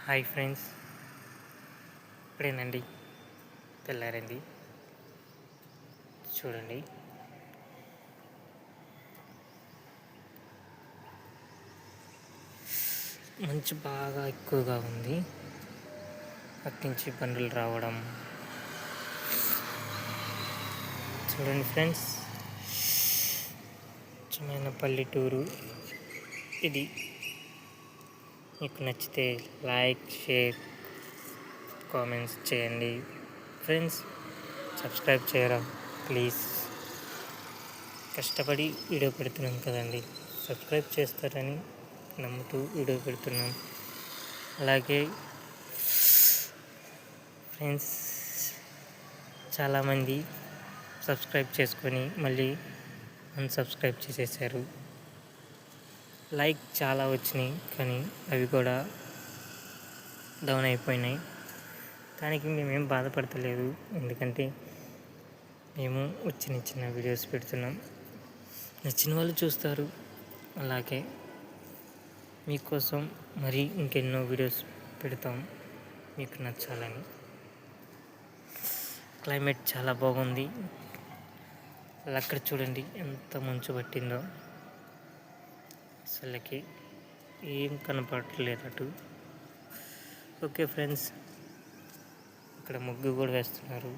Hi friends, ఇప్పుడేనండి తెల్లారింది. చూడండి, మంచు బాగా ఎక్కువగా ఉంది. అట్నుంచి బండ్లు రావడం చూడండి ఫ్రెండ్స్. స్వచ్ఛమైన పల్లెటూరు ఇది. మీకు నచ్చితే లైక్, షేర్, కామెంట్స్ చేయండి ఫ్రెండ్స్. సబ్స్క్రైబ్ చేయరా ప్లీజ్. కష్టపడి వీడియో పెడుతున్నాం కదండి, సబ్స్క్రైబ్ చేస్తారని నమ్ముతూ వీడియో పెడుతున్నాం. అలాగే ఫ్రెండ్స్, చాలామంది సబ్స్క్రైబ్ చేసుకొని మళ్ళీ అన్సబ్స్క్రైబ్ చేసేసారు. లైక్ చాలా వచ్చినాయి, కానీ అవి కూడా డౌన్ అయిపోయినాయి. దానికి మేమేం బాధపడతలేదు, ఎందుకంటే మేము చిన్న వీడియోస్ పెడుతున్నాం. నచ్చిన వాళ్ళు చూస్తారు. అలాగే మీకోసం మరి ఇంకెన్నో వీడియోస్ పెడతాం, మీకు నచ్చాలని. క్లైమేట్ చాలా బాగుంది. అక్కడ చూడండి ఎంత మంచు పట్టిందో. అసలుకి ఏం కనపడట్లేదు అటు. ఓకే ఫ్రెండ్స్, ఇక్కడ ముగ్గు కూడా వేస్తున్నారు.